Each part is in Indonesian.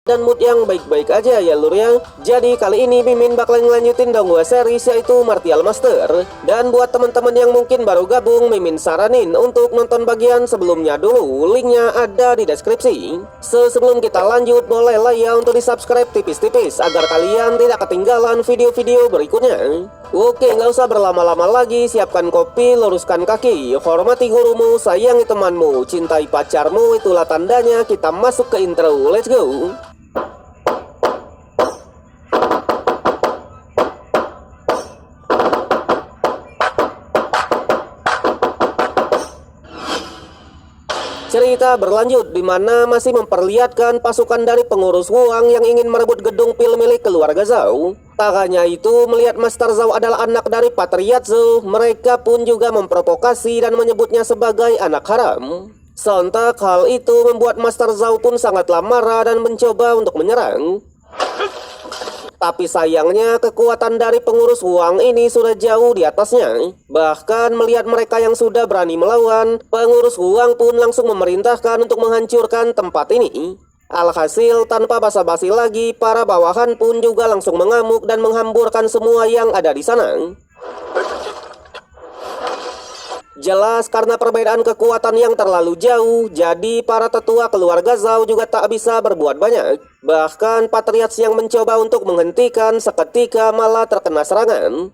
dan mood yang baik-baik aja ya lur ya. Jadi kali ini Mimin bakalan ngelanjutin dong gua series yaitu Martial Master. Dan buat teman-teman yang mungkin baru gabung, Mimin saranin untuk nonton bagian sebelumnya dulu. Linknya ada di deskripsi. Sebelum kita lanjut, bolehlah ya untuk di subscribe tipis-tipis agar kalian tidak ketinggalan video-video berikutnya. Oke, nggak usah berlama-lama lagi, siapkan kopi, luruskan kaki, hormati gurumu, sayangi temanmu, cintai pacarmu, itulah tandanya kita masuk ke intro. Let's go. Cerita berlanjut di mana masih memperlihatkan pasukan dari pengurus Huang yang ingin merebut gedung pil milik keluarga Zhao. Tak hanya itu, melihat Master Zhao adalah anak dari Patriarch Zhao, mereka pun juga memprovokasi dan menyebutnya sebagai anak haram. Sontak hal itu membuat Master Zhao pun sangatlah marah dan mencoba untuk menyerang. Tapi sayangnya kekuatan dari pengurus Huang ini sudah jauh di atasnya. Bahkan melihat mereka yang sudah berani melawan, pengurus Huang pun langsung memerintahkan untuk menghancurkan tempat ini. Alhasil tanpa basa-basi lagi, para bawahan pun juga langsung mengamuk dan menghamburkan semua yang ada di sana. Jelas karena perbedaan kekuatan yang terlalu jauh, jadi para tetua keluarga Zhao juga tak bisa berbuat banyak. Bahkan Patriarch yang mencoba untuk menghentikan seketika malah terkena serangan.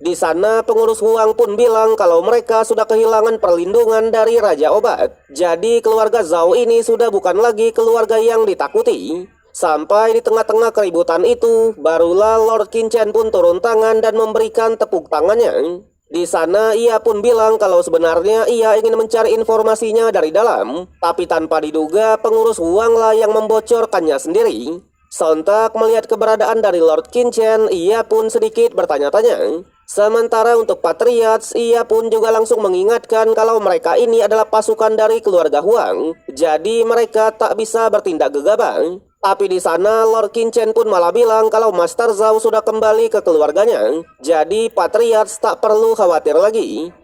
Di sana pengurus Huang pun bilang kalau mereka sudah kehilangan perlindungan dari Raja Obat. Jadi keluarga Zhao ini sudah bukan lagi keluarga yang ditakuti. Sampai di tengah-tengah keributan itu, barulah Lord Qin Chen pun turun tangan dan memberikan tepuk tangannya. Di sana ia pun bilang kalau sebenarnya ia ingin mencari informasinya dari dalam, tapi tanpa diduga pengurus Huang lah yang membocorkannya sendiri. Sontak melihat keberadaan dari Lord Qin Chen, ia pun sedikit bertanya-tanya. Sementara untuk Patriarch, ia pun juga langsung mengingatkan kalau mereka ini adalah pasukan dari keluarga Huang, jadi mereka tak bisa bertindak gegabah. Tapi di sana Lord Qin Chen pun malah bilang kalau Master Zhao sudah kembali ke keluarganya, jadi Patriarch tak perlu khawatir lagi.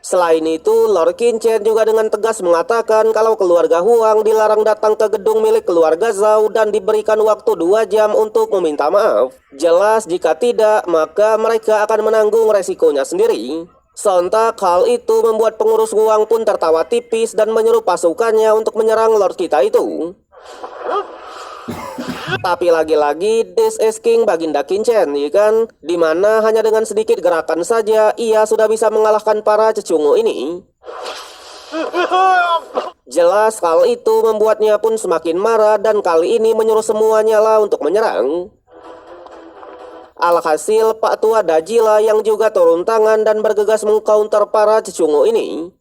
Selain itu, Lord Qin Chen juga dengan tegas mengatakan kalau keluarga Huang dilarang datang ke gedung milik keluarga Zhao dan diberikan waktu 2 jam untuk meminta maaf. Jelas jika tidak, maka mereka akan menanggung resikonya sendiri. Sontak hal itu membuat pengurus Huang pun tertawa tipis dan menyuruh pasukannya untuk menyerang Lord kita itu. Tapi lagi-lagi this is King Baginda Qin Chen, ya kan? Dimana hanya dengan sedikit gerakan saja ia sudah bisa mengalahkan para cecungu ini. Jelas hal itu membuatnya pun semakin marah dan kali ini menyuruh semuanya lah untuk menyerang. Alhasil Pak Tua Dajila yang juga turun tangan dan bergegas mengcounter para cecungu ini.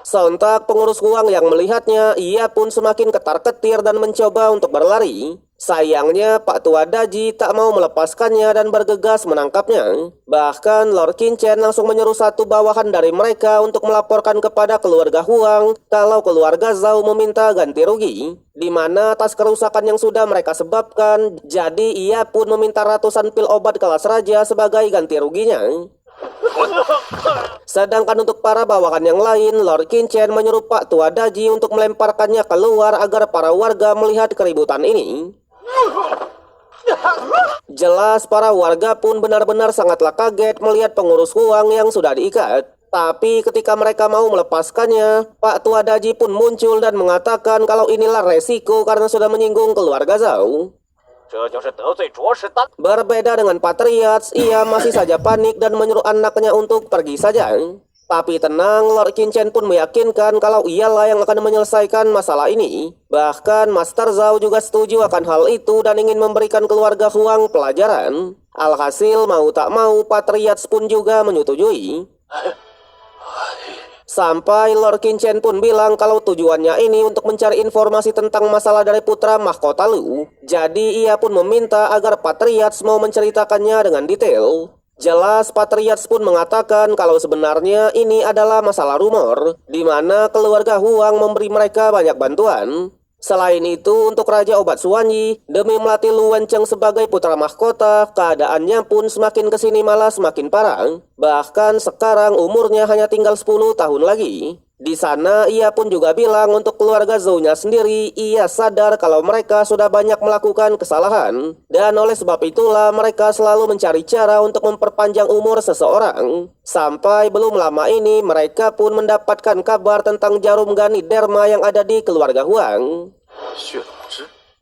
Sontak pengurus Huang yang melihatnya, ia pun semakin ketar-ketir dan mencoba untuk berlari. Sayangnya Pak Tua Daji tak mau melepaskannya dan bergegas menangkapnya. Bahkan Lord Qin Chen langsung menyuruh satu bawahan dari mereka untuk melaporkan kepada keluarga Huang kalau keluarga Zhao meminta ganti rugi, di mana atas kerusakan yang sudah mereka sebabkan. Jadi ia pun meminta ratusan pil obat kelas raja sebagai ganti ruginya. Sedangkan untuk para bawahan yang lain, Lord Qin Chen menyuruh Pak Tua Daji untuk melemparkannya keluar agar para warga melihat keributan ini. Jelas para warga pun benar-benar sangatlah kaget melihat pengurus Huang yang sudah diikat. Tapi ketika mereka mau melepaskannya, Pak Tua Daji pun muncul dan mengatakan kalau inilah resiko karena sudah menyinggung keluarga Zhao. Berbeda dengan Patriarch, ia masih saja panik dan menyuruh anaknya untuk pergi saja. Tapi tenang, Lord Qin Chen pun meyakinkan kalau ialah yang akan menyelesaikan masalah ini. Bahkan Master Zhao juga setuju akan hal itu dan ingin memberikan keluarga Huang pelajaran. Alhasil mau tak mau Patriarch pun juga menyetujui. Sampai Lord Qin Chen pun bilang kalau tujuannya ini untuk mencari informasi tentang masalah dari putra mahkota Lu. Jadi ia pun meminta agar Patriarch mau menceritakannya dengan detail. Jelas Patriarch pun mengatakan kalau sebenarnya ini adalah masalah rumor, di mana keluarga Huang memberi mereka banyak bantuan. Selain itu, untuk Raja Obat Suwanyi, demi melatih Lu Wencheng sebagai putra mahkota, keadaannya pun semakin kesini malah semakin parah. Bahkan sekarang umurnya hanya tinggal 10 tahun lagi. Di sana ia pun juga bilang untuk keluarga Zhou-nya sendiri, ia sadar kalau mereka sudah banyak melakukan kesalahan. Dan oleh sebab itulah mereka selalu mencari cara untuk memperpanjang umur seseorang. Sampai belum lama ini mereka pun mendapatkan kabar tentang jarum ganit derma yang ada di keluarga Huang.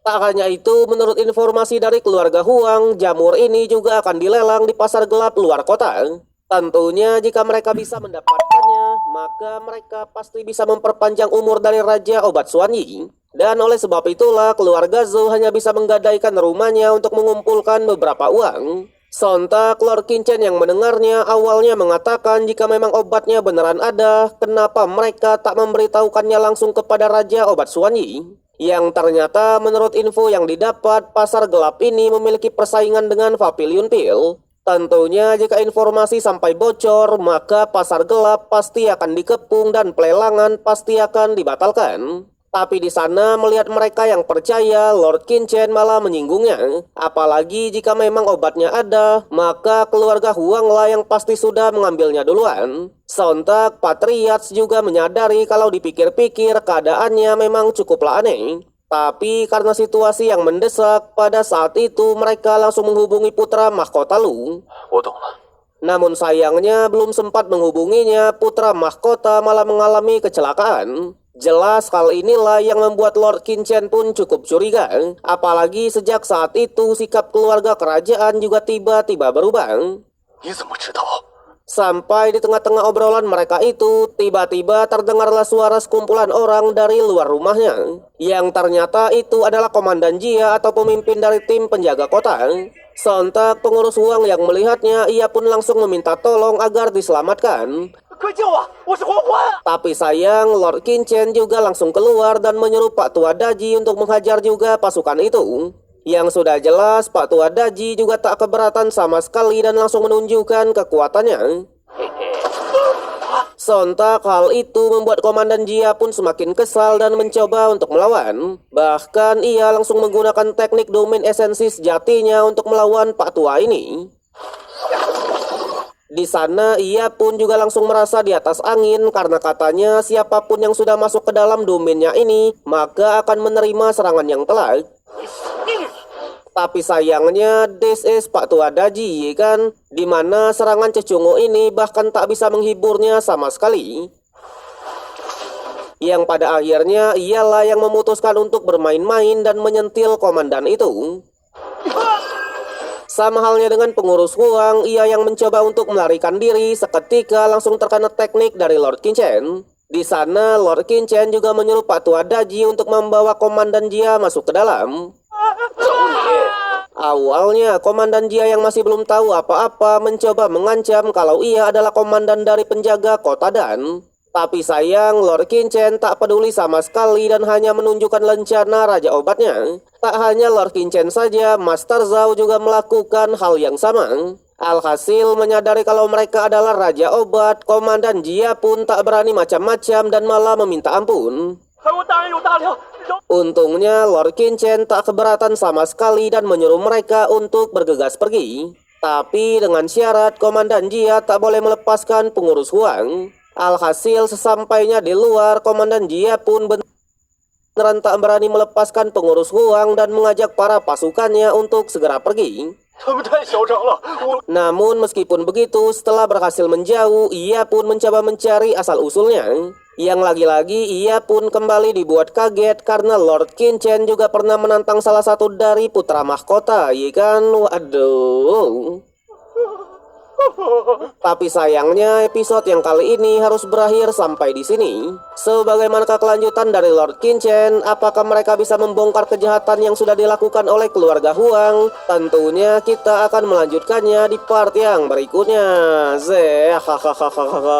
Tak hanya itu, menurut informasi dari keluarga Huang, jamur ini juga akan dilelang di pasar gelap luar kota. Tentunya jika mereka bisa mendapatkannya, maka mereka pasti bisa memperpanjang umur dari Raja Obat Xuanyi. Dan oleh sebab itulah keluarga Zhou hanya bisa menggadaikan rumahnya untuk mengumpulkan beberapa uang. Sontak Lord Qin yang mendengarnya awalnya mengatakan jika memang obatnya beneran ada, kenapa mereka tak memberitahukannya langsung kepada Raja Obat Xuanyi? Yang ternyata menurut info yang didapat, pasar gelap ini memiliki persaingan dengan Pavilion Pill. Tentunya jika informasi sampai bocor, maka pasar gelap pasti akan dikepung dan pelelangan pasti akan dibatalkan. Tapi di sana melihat mereka yang percaya, Lord Qin malah menyinggungnya. Apalagi jika memang obatnya ada, maka keluarga Huang lah yang pasti sudah mengambilnya duluan. Sontak Patriots juga menyadari kalau dipikir-pikir keadaannya memang cukuplah aneh. Tapi karena situasi yang mendesak, pada saat itu mereka langsung menghubungi putra mahkota Lu. Namun sayangnya belum sempat menghubunginya, putra mahkota malah mengalami kecelakaan. Jelas hal inilah yang membuat Lord Qin pun cukup curiga. Apalagi sejak saat itu sikap keluarga kerajaan juga tiba-tiba berubah. Sampai di tengah-tengah obrolan mereka itu, tiba-tiba terdengarlah suara sekumpulan orang dari luar rumahnya. Yang ternyata itu adalah Komandan Jia atau pemimpin dari tim penjaga kota. Sontak pengurus Huang yang melihatnya, ia pun langsung meminta tolong agar diselamatkan. Tapi sayang, Lord Qin juga langsung keluar dan menyuruh Pak Tua Daji untuk menghajar juga pasukan itu. Yang sudah jelas, Pak Tua Daji juga tak keberatan sama sekali dan langsung menunjukkan kekuatannya. Sontak hal itu membuat Komandan Jia pun semakin kesal dan mencoba untuk melawan. Bahkan ia langsung menggunakan teknik domain esensi sejatinya untuk melawan Pak Tua ini. Di sana ia pun juga langsung merasa di atas angin karena katanya siapapun yang sudah masuk ke dalam domainnya ini maka akan menerima serangan yang telak. Tapi sayangnya this is Pak Tua Daji kan, dimana serangan Cecungo ini bahkan tak bisa menghiburnya sama sekali. Yang pada akhirnya ialah yang memutuskan untuk bermain-main dan menyentil komandan itu. Sama halnya dengan pengurus Huang, ia yang mencoba untuk melarikan diri seketika langsung terkena teknik dari Lord Qin. Di sana Lord Qin juga menyuruh Pak Tua Daji untuk membawa Komandan Jia masuk ke dalam. Awalnya Komandan Jia yang masih belum tahu apa-apa mencoba mengancam kalau ia adalah komandan dari penjaga kota Dan. Tapi sayang Lord Qin tak peduli sama sekali dan hanya menunjukkan lencana Raja Obatnya. Tak hanya Lord Qin saja, Master Zhao juga melakukan hal yang sama. Alhasil menyadari kalau mereka adalah Raja Obat, Komandan Jia pun tak berani macam-macam dan malah meminta ampun. Untungnya Lord Qin tak keberatan sama sekali dan menyuruh mereka untuk bergegas pergi. Tapi dengan syarat Komandan Jia tak boleh melepaskan pengurus Huang. Alhasil sesampainya di luar, Komandan Jia pun beneran tak berani melepaskan pengurus Huang dan mengajak para pasukannya untuk segera pergi. Namun meskipun begitu, setelah berhasil menjauh, ia pun mencoba mencari asal-usulnya. Yang lagi-lagi ia pun kembali dibuat kaget karena Lord Qin juga pernah menantang salah satu dari putra mahkota, ya kan? Waduh. Tapi sayangnya episode yang kali ini harus berakhir sampai di sini. Sebagaimanakah kelanjutan dari Lord Qin? Apakah mereka bisa membongkar kejahatan yang sudah dilakukan oleh keluarga Huang? Tentunya kita akan melanjutkannya di part yang berikutnya. Hahaha.